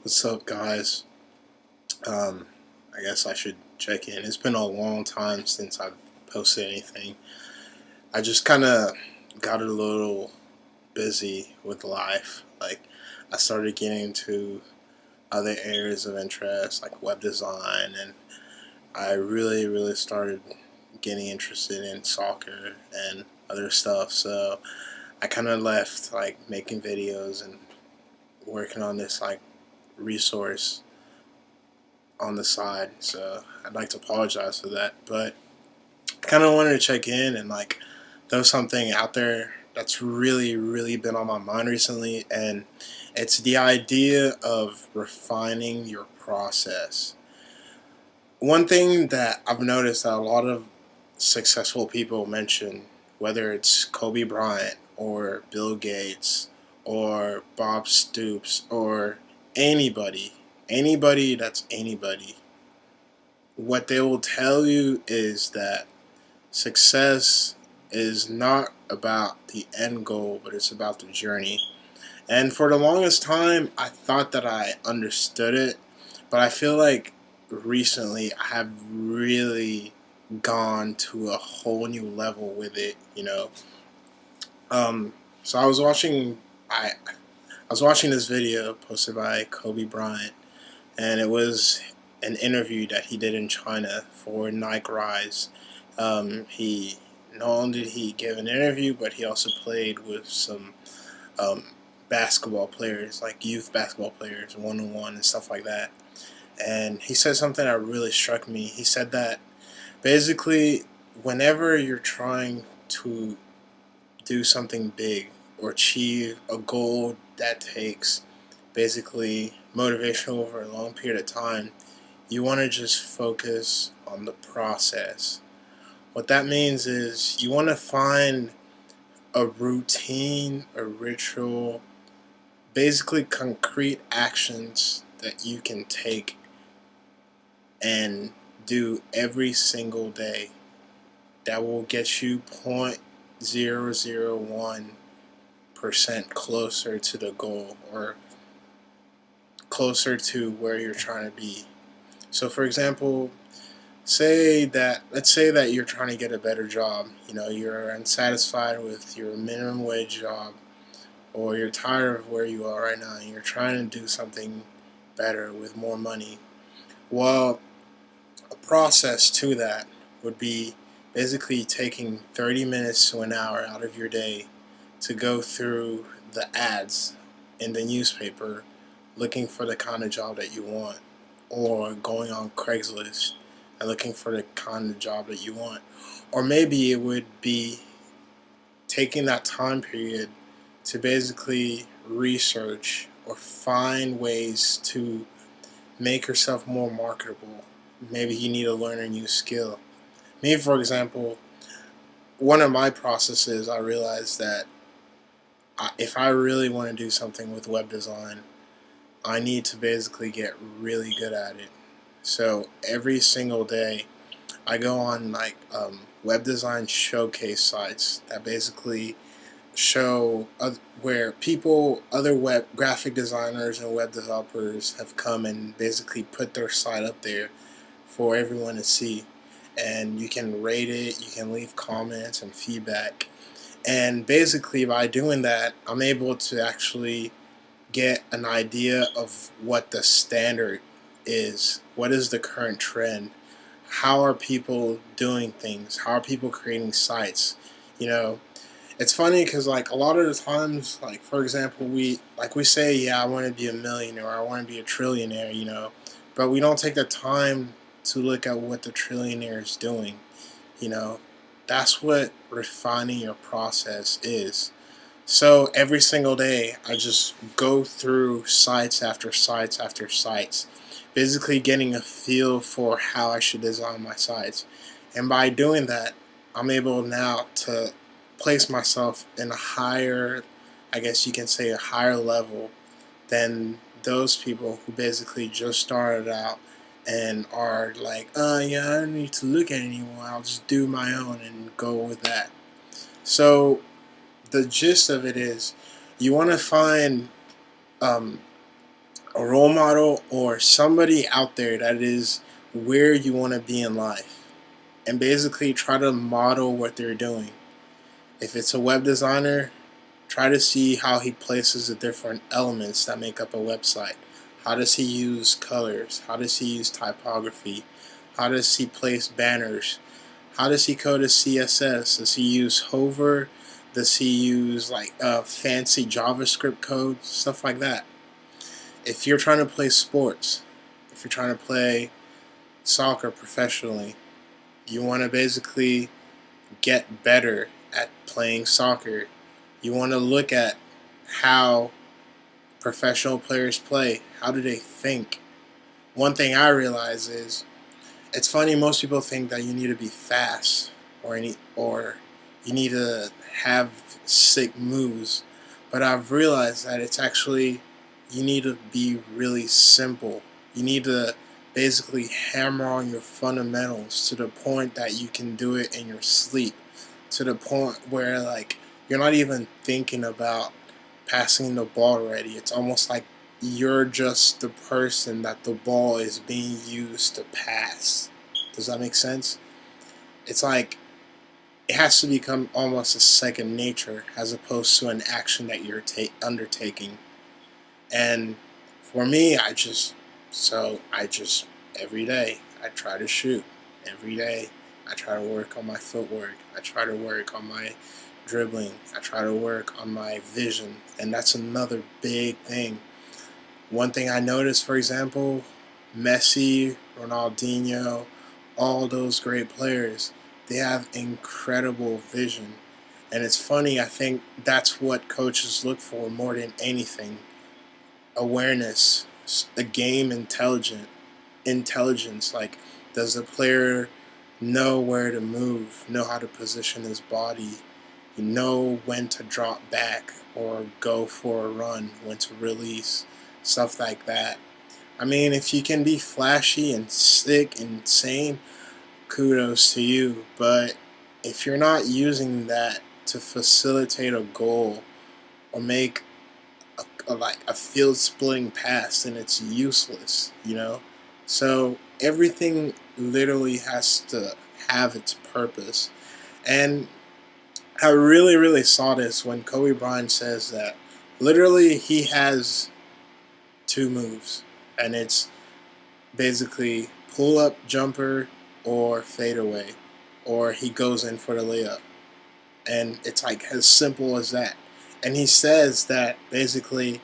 What's up, guys? Um, I guess I should check in. It's been a long time since I've posted anything. I just kind of got a little busy with life. I started getting into other areas of interest, like web design, and I really started getting interested in soccer and other stuff. So I kind of left, making videos and working on this, resource on the side. So I'd like to apologize for that. But I kind of wanted to check in and throw something out there that's really been on my mind recently, and it's the idea of refining your process. One thing that I've noticed that a lot of successful people mention, whether it's Kobe Bryant or Bill Gates or Bob Stoops or anybody, anybody that's anybody, what they will tell you is that success is not about the end goal, but it's about the journey. And for the longest time, I thought that I understood it, but I feel like recently I have really gone to a whole new level with it. Um, so I was watching this video posted by Kobe Bryant, and it was an interview that he did in China for Nike Rise. He Not only did he give an interview, but he also played with some um, basketball players, like youth basketball players, 1-on-1 and stuff like that. And he said something that really struck me. He said that basically, whenever you're trying to do something big or achieve a goal that takes basically motivation over a long period of time, you want to just focus on the process. What that means is you want to find a routine, a ritual, basically concrete actions that you can take and do every single day that will get you 0.001% closer to the goal, or closer to where you're trying to be. So, for example, let's say that you're trying to get a better job. You're unsatisfied with your minimum wage job, or you're tired of where you are right now and you're trying to do something better with more money. Well, a process to that would be basically taking 30 minutes to an hour out of your day to go through the ads in the newspaper looking for the kind of job that you want, or going on Craigslist and looking for the kind of job that you want. Or maybe it would be taking that time period to basically research or find ways to make yourself more marketable. Maybe you need to learn a new skill. Me, for example, one of my processes, I realized that if I really want to do something with web design, I need to basically get really good at it. So every single day, I go on web design showcase sites that basically show where other web graphic designers and web developers have come and basically put their site up there for everyone to see. And you can rate it, you can leave comments and feedback. And basically, by doing that, I'm able to actually get an idea of what the standard is. What is the current trend? How are people doing things? How are people creating sites? You know, it's funny because a lot of the times, for example, we say, yeah, I want to be a millionaire, or I want to be a trillionaire, but we don't take the time to look at what the trillionaire is doing. You know, that's what refining your process is. So every single day, I just go through sites after sites after sites, basically getting a feel for how I should design my sites. And by doing that, I'm able now to place myself in a higher, I guess you can say, a higher level than those people who basically just started out and are like, yeah, I don't need to look at anyone. I'll just do my own and go with that. So the gist of it is, you want to find um, a role model or somebody out there that is where you want to be in life, and basically try to model what they're doing. If it's a web designer, try to see how he places the different elements that make up a website. How does he use colors? How does he use typography? How does he place banners? How does he code his CSS? Does he use Hover? Does he use like fancy JavaScript code? Stuff like that. If you're trying to play sports, if you're trying to play soccer professionally, you want to basically get better at playing soccer. You want to look at how professional players play. How do they think? One thing I realize is it's funny. Most people think that you need to be fast or you need to have sick moves, but I've realized that it's actually you need to be really simple. You need to basically hammer on your fundamentals to the point that you can do it in your sleep, to the point where like you're not even thinking about passing the ball already. It's almost like you're just the person that the ball is being used to pass. Does that make sense? It's like it has to become almost a second nature as opposed to an action that you're undertaking. And for me, I just every day I try to shoot. Every day I try to work on my footwork. I try to work on my dribbling. I try to work on my vision. And that's another big thing. One thing I noticed, for example, Messi, Ronaldinho, all those great players, they have incredible vision. And it's funny, I think that's what coaches look for more than anything. Awareness, a game intelligence. Like, does the player know where to move, know how to position his body, know when to drop back or go for a run, when to release, stuff like that. I mean, if you can be flashy and sick and insane, kudos to you. But if you're not using that to facilitate a goal or make like a field splitting pass, then it's useless, you know? So everything literally has to have its purpose. And I really, really saw this when Kobe Bryant says that literally he has two moves, and it's basically pull up jumper or fade away, or he goes in for the layup. And it's like as simple as that. And he says that basically,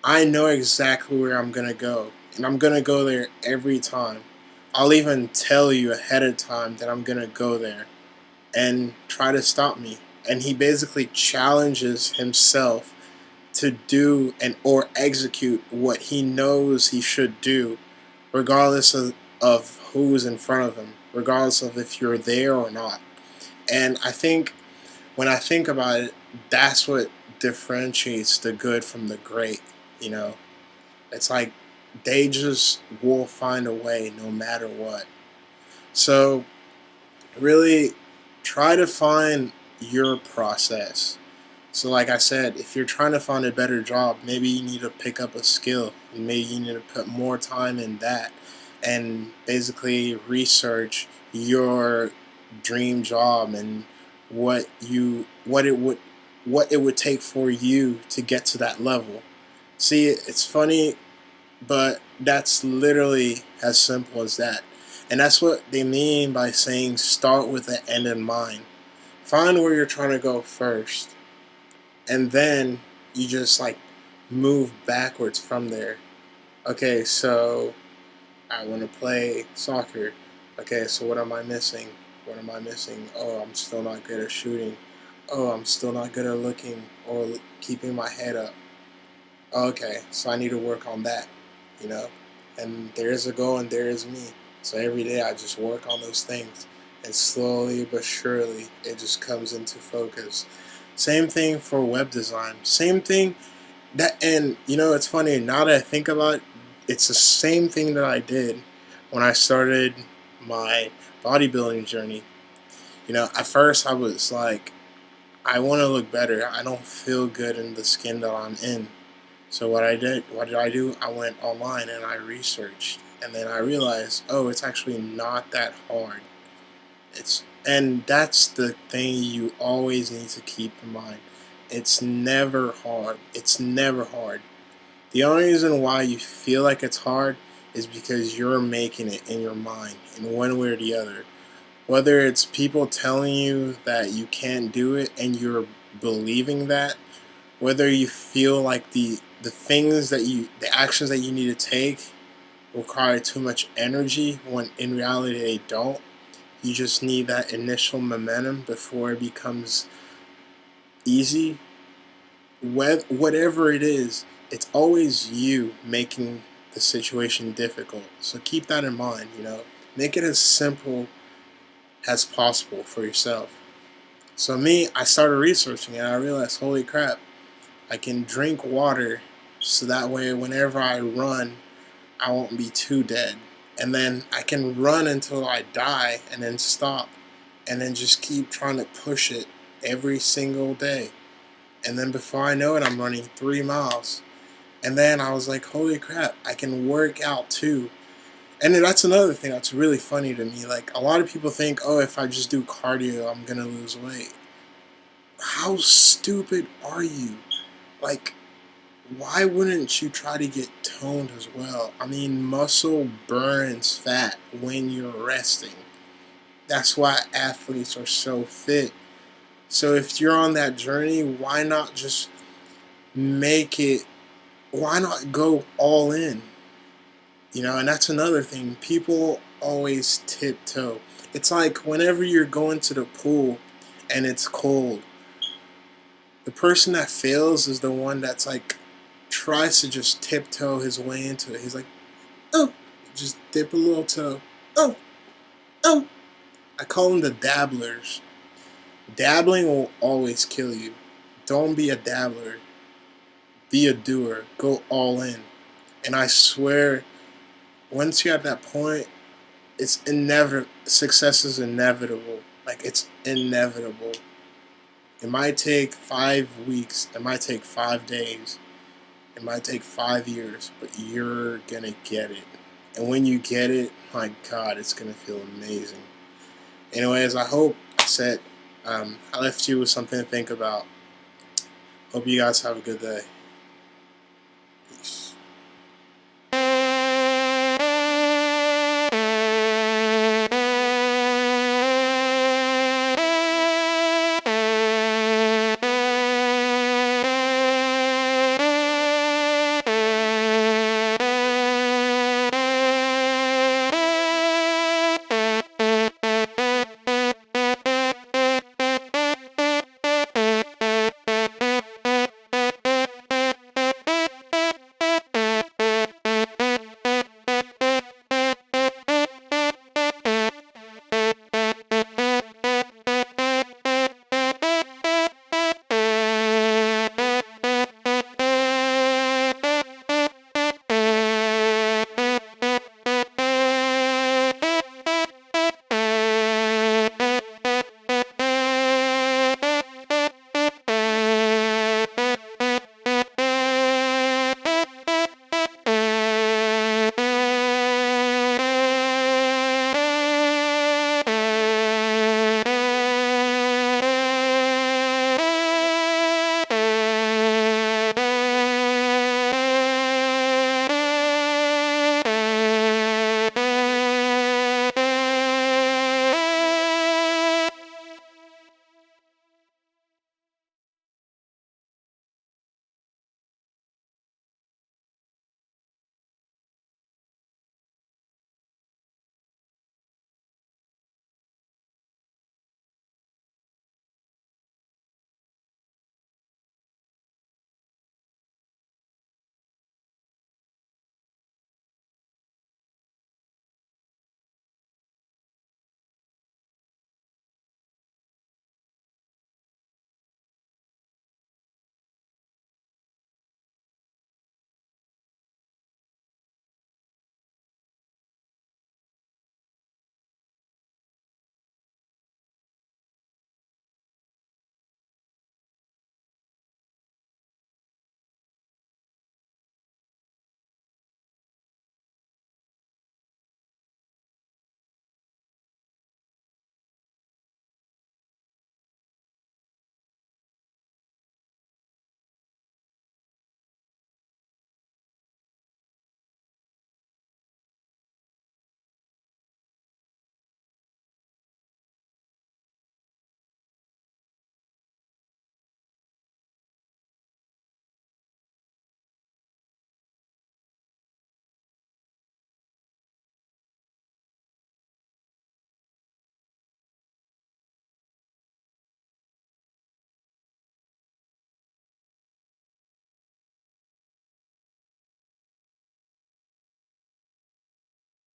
I know exactly where I'm going to go, and I'm going to go there every time. I'll even tell you ahead of time that I'm going to go there and try to stop me. And he basically challenges himself to do and or execute what he knows he should do, regardless of who's in front of him, regardless of if you're there or not. And I think when I think about it, that's what differentiates the good from the great. You know, it's like they just will find a way no matter what. So really try to find your process. So, like I said, if you're trying to find a better job, maybe you need to pick up a skill. Maybe you need to put more time in that and basically research your dream job and what you what it would take for you to get to that level. See, it's funny, but that's literally as simple as that. And that's what they mean by saying start with the end in mind. Find where you're trying to go first, and then you just like move backwards from there. Okay, so I want to play soccer. Okay, so what am I missing? What am I missing? Oh, I'm still not good at shooting. Oh, I'm still not good at looking or keeping my head up. Okay, so I need to work on that, you know? And there's a goal and there is me. So every day I just work on those things. And slowly but surely it just comes into focus. Same thing for web design. Same thing that, and you know, it's funny, now that I think about it, it's the same thing that I did when I started my bodybuilding journey. You know, at first I was like, I want to look better. I don't feel good in the skin that I'm in. So what did I do? I went online and I researched, and then I realized, oh, it's actually not that hard. And that's the thing you always need to keep in mind. It's never hard. It's never hard. The only reason why you feel like it's hard is because you're making it in your mind in one way or the other. Whether it's people telling you that you can't do it and you're believing that, whether you feel like the actions that you need to take require too much energy when in reality they don't. You just need that initial momentum before it becomes easy. Whatever it is, it's always you making the situation difficult. So keep that in mind, Make it as simple as possible for yourself. So me, I started researching and I realized, holy crap, I can drink water so that way whenever I run, I won't be too dead. And then I can run until I die and then stop and then just keep trying to push it every single day. And then before I know it, I'm running 3 miles. And then I was like, holy crap, I can work out too. And then that's another thing that's really funny to me. Like, a lot of people think, oh, if I just do cardio, I'm going to lose weight. How stupid are you? Like, why wouldn't you try to get toned as well? I mean, muscle burns fat when you're resting. That's why athletes are so fit. So if you're on that journey, why not just make it, why not go all in? And that's another thing. People always tiptoe. It's like whenever you're going to the pool and it's cold, the person that fails is the one that's like tries to just tiptoe his way into it. He's like, oh, just dip a little toe. Oh, oh. I call them the dabblers. Dabbling will always kill you. Don't be a dabbler. Be a doer. Go all in. And I swear, once you're at that point, it's inevitable. Success is inevitable. Like, it's inevitable. It might take 5 weeks. It might take 5 days. It might take 5 years, but you're gonna get it. And when you get it, my God, it's gonna feel amazing. Anyways, I left you with something to think about. Hope you guys have a good day. Peace.